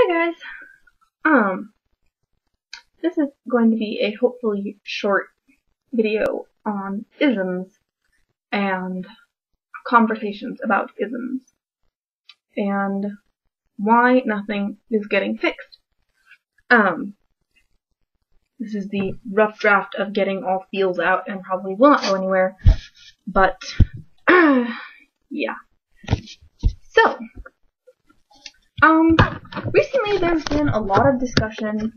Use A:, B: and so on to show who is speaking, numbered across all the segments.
A: Hi guys. This is going to be a hopefully short video on isms and conversations about isms and why nothing is getting fixed. This is the rough draft of getting all feels out and probably will not go anywhere, but yeah. So, recently there's been a lot of discussion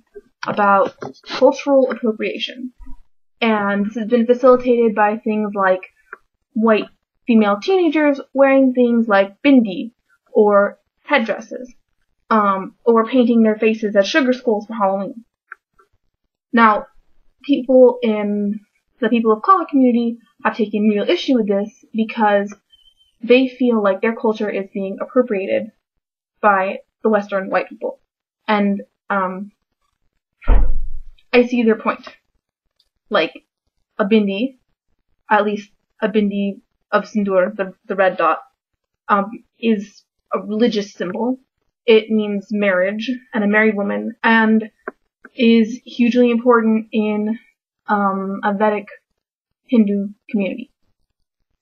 A: about cultural appropriation, and this has been facilitated by things like white female teenagers wearing things like bindi or headdresses, or painting their faces as sugar skulls for Halloween. Now, people in the people of color community have taken real issue with this because they feel like their culture is being appropriated by the Western white people. And I see their point. Like, a bindi, at least a bindi of sindoor, the red dot, is a religious symbol. It means marriage and a married woman, and is hugely important in a Vedic Hindu community.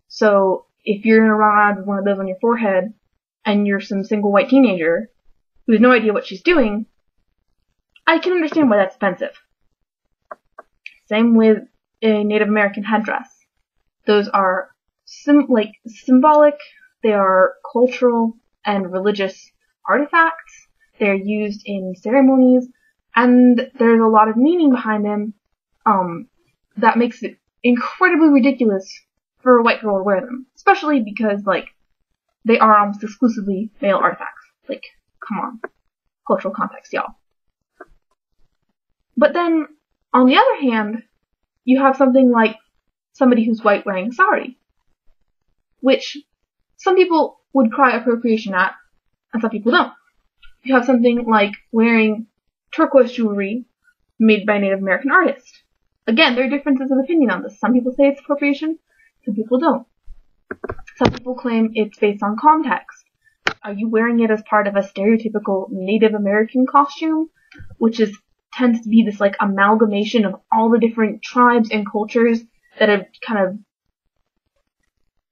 A: So if you're gonna run around with one of those on your forehead, and you're some single white teenager who has no idea what she's doing, I can understand why that's offensive. Same with a Native American headdress. Those are symbolic, they are cultural and religious artifacts. They're used in ceremonies, and there's a lot of meaning behind them that makes it incredibly ridiculous for a white girl to wear them. Especially because, they are almost exclusively male artifacts. Come on. Cultural context, y'all. But then, on the other hand, you have something like somebody who's white wearing sari, which some people would cry appropriation at, and some people don't. You have something like wearing turquoise jewelry made by a Native American artist. Again, there are differences of opinion on this. Some people say it's appropriation, some people don't. Some people claim it's based on context. Are you wearing it as part of a stereotypical Native American costume, which tends to be this amalgamation of all the different tribes and cultures that have kind of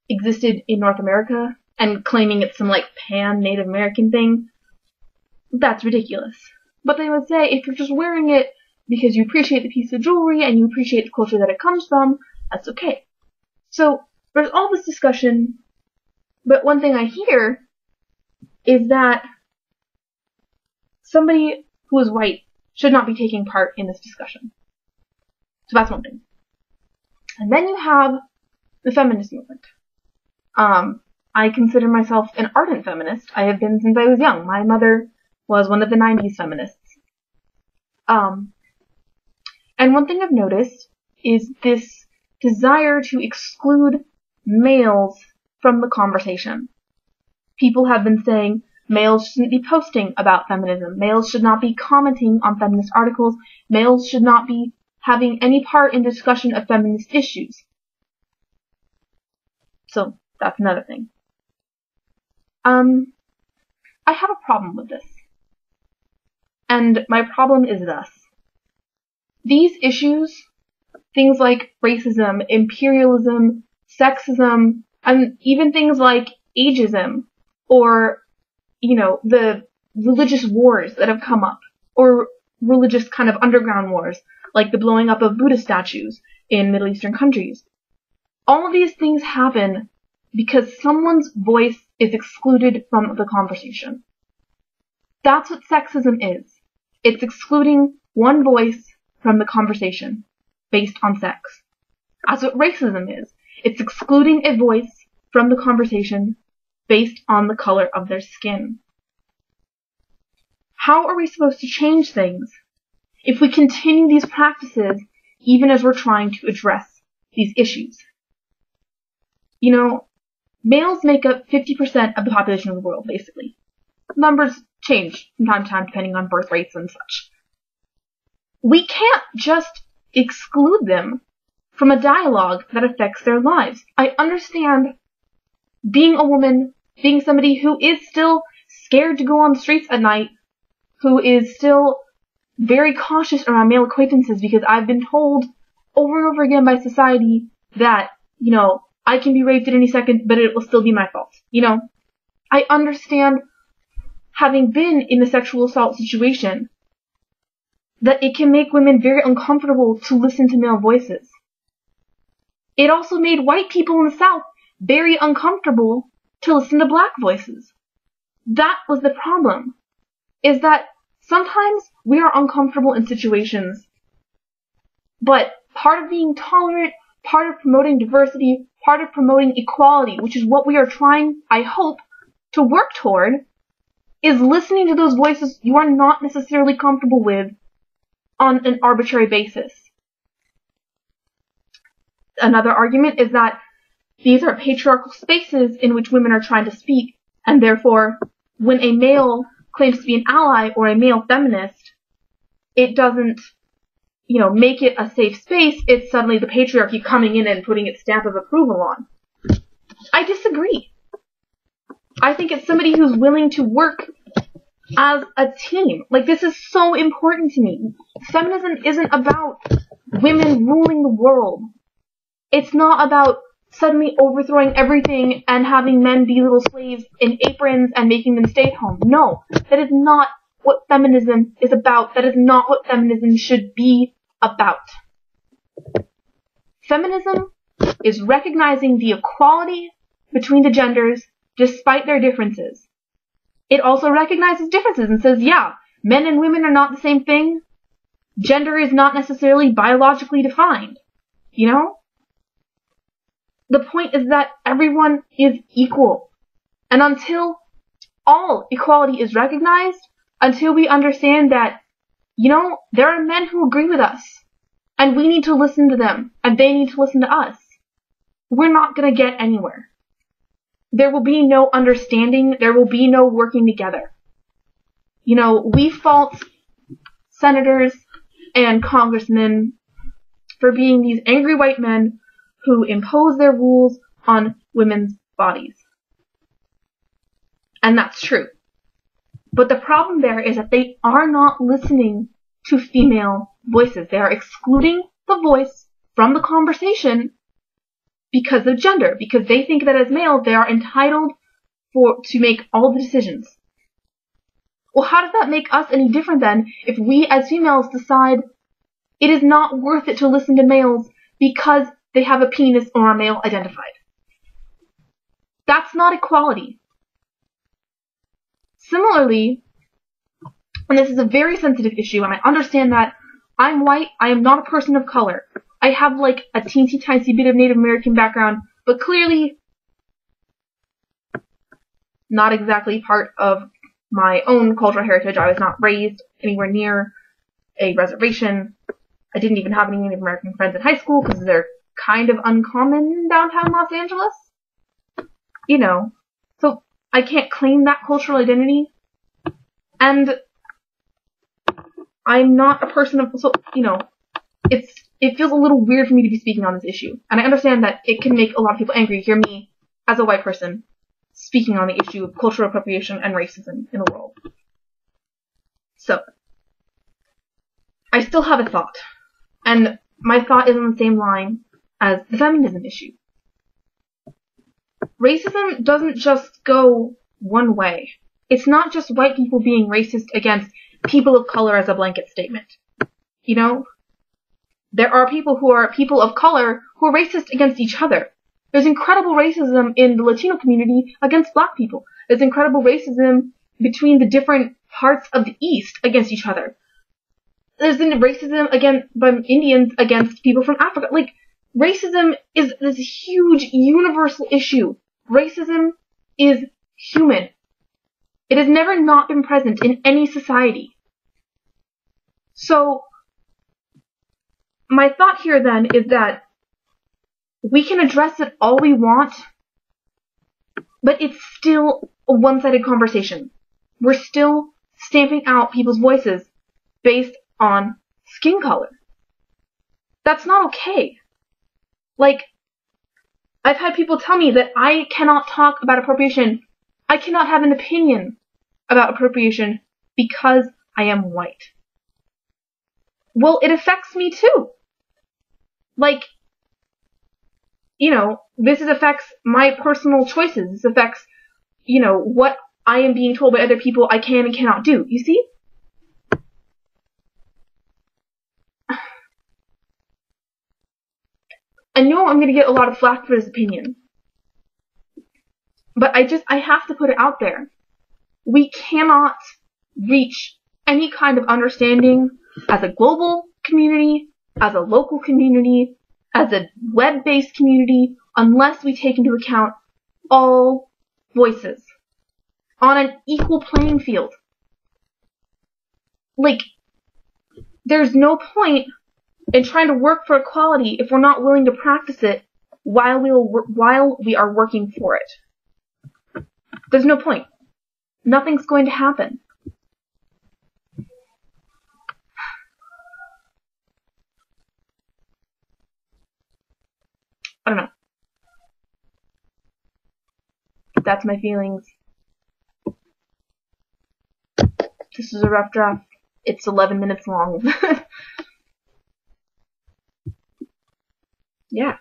A: existed in North America, and claiming it's some pan-Native American thing? That's ridiculous. But they would say if you're just wearing it because you appreciate the piece of jewelry and you appreciate the culture that it comes from, that's okay. So there's all this discussion, but one thing I hear is that somebody who is white should not be taking part in this discussion. So that's one thing. And then you have the feminist movement. I consider myself an ardent feminist. I have been since I was young. My mother was one of the 90s feminists. And one thing I've noticed is this desire to exclude males from the conversation. People have been saying males shouldn't be posting about feminism. Males should not be commenting on feminist articles. Males should not be having any part in discussion of feminist issues. So that's another thing. I have a problem with this. And my problem is thus. These issues, things like racism, imperialism, sexism, and even things like ageism, or, the religious wars that have come up, or religious kind of underground wars, like the blowing up of Buddha statues in Middle Eastern countries. All of these things happen because someone's voice is excluded from the conversation. That's what sexism is. It's excluding one voice from the conversation based on sex. That's what racism is. It's excluding a voice from the conversation based on the color of their skin. How are we supposed to change things if we continue these practices even as we're trying to address these issues? Males make up 50% of the population of the world, basically. Numbers change from time to time depending on birth rates and such. We can't just exclude them from a dialogue that affects their lives. I understand being a woman, being somebody who is still scared to go on the streets at night, who is still very cautious around male acquaintances because I've been told over and over again by society that, I can be raped at any second, but it will still be my fault. I understand, having been in a sexual assault situation, that it can make women very uncomfortable to listen to male voices. It also made white people in the South very uncomfortable to listen to black voices. That was the problem, is that sometimes we are uncomfortable in situations, but part of being tolerant, part of promoting diversity, part of promoting equality, which is what we are trying, I hope, to work toward, is listening to those voices you are not necessarily comfortable with on an arbitrary basis. Another argument is that these are patriarchal spaces in which women are trying to speak, and therefore, when a male claims to be an ally or a male feminist, it doesn't, make it a safe space. It's suddenly the patriarchy coming in and putting its stamp of approval on. I disagree. I think it's somebody who's willing to work as a team. This is so important to me. Feminism isn't about women ruling the world. It's not about suddenly overthrowing everything and having men be little slaves in aprons and making them stay at home. No, that is not what feminism is about. That is not what feminism should be about. Feminism is recognizing the equality between the genders despite their differences. It also recognizes differences and says, yeah, men and women are not the same thing. Gender is not necessarily biologically defined. The point is that everyone is equal. And until all equality is recognized, until we understand that, there are men who agree with us, and we need to listen to them, and they need to listen to us, we're not going to get anywhere. There will be no understanding, there will be no working together. We fault senators and congressmen for being these angry white men who impose their rules on women's bodies. And that's true. But the problem there is that they are not listening to female voices. They are excluding the voice from the conversation because of gender, because they think that as males they are entitled to make all the decisions. Well, how does that make us any different then if we as females decide it is not worth it to listen to males because they have a penis or are male identified? That's not equality. Similarly, and this is a very sensitive issue, and I understand that I'm white, I am not a person of color. I have a teensy tiny bit of Native American background, but clearly not exactly part of my own cultural heritage. I was not raised anywhere near a reservation. I didn't even have any Native American friends in high school because they're kind of uncommon in downtown Los Angeles. So I can't claim that cultural identity. And I'm not a person of, it feels a little weird for me to be speaking on this issue. And I understand that it can make a lot of people angry to hear me, as a white person, speaking on the issue of cultural appropriation and racism in the world. So, I still have a thought. And my thought is on the same line as the feminism issue. Racism doesn't just go one way. It's not just white people being racist against people of color as a blanket statement. There are people who are people of color who are racist against each other. There's incredible racism in the Latino community against black people. There's incredible racism between the different parts of the East against each other. There's racism by Indians against people from Africa. Racism is this huge universal issue. Racism is human. It has never not been present in any society. So, my thought here then is that we can address it all we want, but it's still a one-sided conversation. We're still stamping out people's voices based on skin color. That's not okay. I've had people tell me that I cannot talk about appropriation. I cannot have an opinion about appropriation because I am white. Well, it affects me too. Like, you know, this affects my personal choices. This affects, you know, what I am being told by other people I can and cannot do. You see? I know I'm going to get a lot of flack for this opinion. But I have to put it out there. We cannot reach any kind of understanding as a global community, as a local community, as a web-based community, unless we take into account all voices on an equal playing field. Like, there's no point in trying to work for equality if we're not willing to practice it while we are working for it. There's no point. Nothing's going to happen. I don't know. That's my feelings. This is a rough draft. It's 11 minutes long. Yeah.